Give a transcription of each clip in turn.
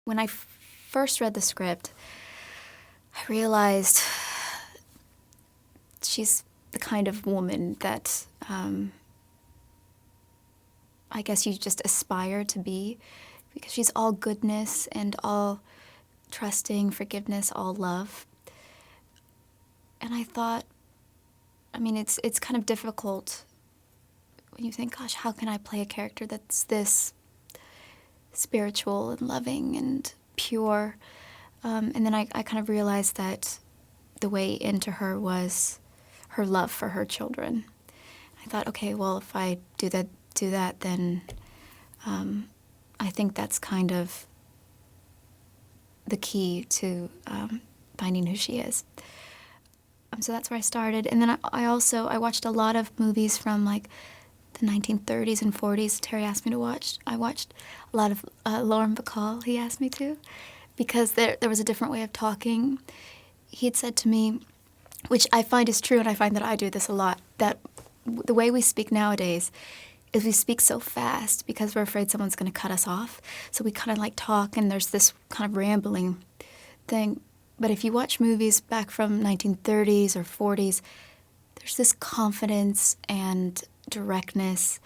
when I first read the script, I realized she's the kind of woman that I guess you just aspire to be, because she's all goodness and all trusting, forgiveness, all love. And I thought, I mean, it's kind of difficult when you think, gosh, how can I play a character that's this spiritual and loving and pure? And then I kind of realized that the way into her was her love for her children. I thought, okay, well, if I do that, then I think that's kind of the key to finding who she is. So that's where I started. And then I watched a lot of movies from like the 1930s and 40s Terry asked me to watch. I watched a lot of Lauren Bacall, he asked me to, because there was a different way of talking. He had said to me, which I find is true, and I find that I do this a lot, that the way we speak nowadays is we speak so fast because we're afraid someone's going to cut us off. So we kind of like talk, and there's this kind of rambling thing. But if you watch movies back from 1930s or 40s, there's this confidence and directness,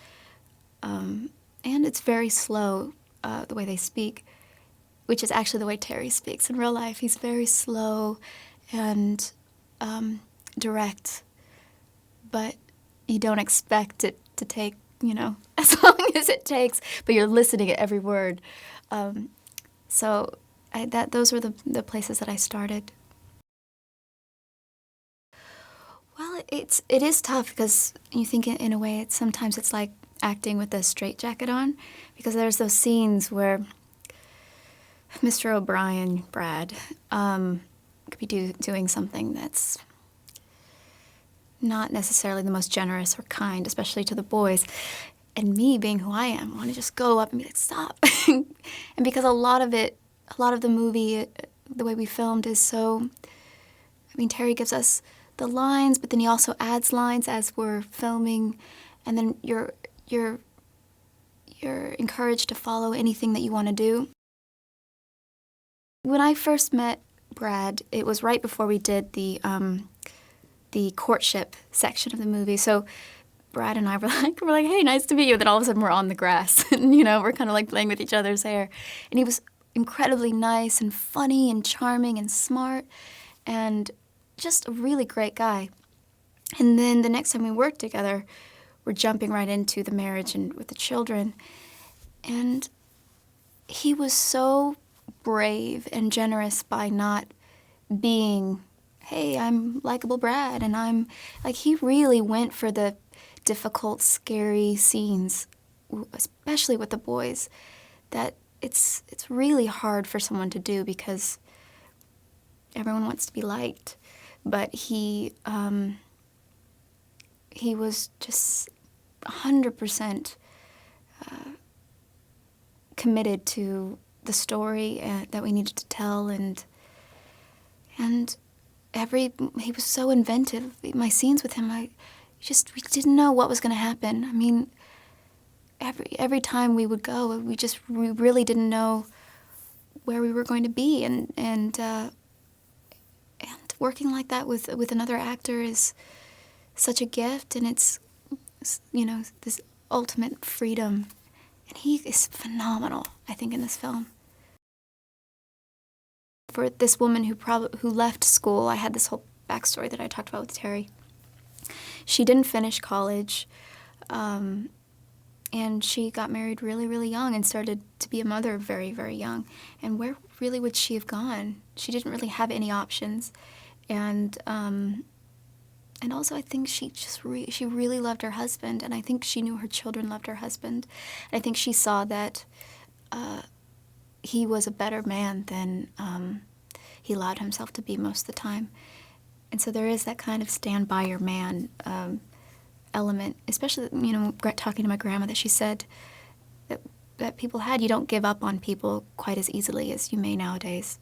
and it's very slow, the way they speak, which is actually the way Terry speaks in real life. He's very slow and direct, but you don't expect it to take, as long as it takes, but you're listening at every word. Those were the places that I started. Well, it is tough because you think in a way sometimes it's like acting with a straitjacket on, because there's those scenes where Mr. O'Brien, Brad, could be doing something that's not necessarily the most generous or kind, especially to the boys. And me, being who I am, want to just go up and be like, stop. And because a lot of the movie, the way we filmed is so, Terry gives us the lines, but then he also adds lines as we're filming, and then you're encouraged to follow anything that you want to do. When I first met Brad, it was right before we did the courtship section of the movie. So Brad and I were like, hey, nice to meet you. And then all of a sudden we're on the grass, and we're kind of like playing with each other's hair. And he was incredibly nice and funny and charming and smart and just a really great guy. And then the next time we worked together, we're jumping right into the marriage and with the children. And he was so brave and generous by not being, hey, I'm likable Brad, and I'm like, he really went for the difficult, scary scenes, especially with the boys, that it's really hard for someone to do because everyone wants to be liked. But he was just 100% committed to the story that we needed to tell, and he was so inventive. My scenes with him, we didn't know what was going to happen. Every time we would go, we really didn't know where we were going to be, and working like that with another actor is such a gift, and it's this ultimate freedom. And he is phenomenal, I think, in this film. For this woman who left school, I had this whole backstory that I talked about with Terry. She didn't finish college, and she got married really, really young and started to be a mother very, very young. And where really would she have gone? She didn't really have any options. And also I think she really loved her husband, and I think she knew her children loved her husband. And I think she saw that he was a better man than he allowed himself to be most of the time. And so there is that kind of stand by your man element, especially, talking to my grandma, that she said that people had. You don't give up on people quite as easily as you may nowadays.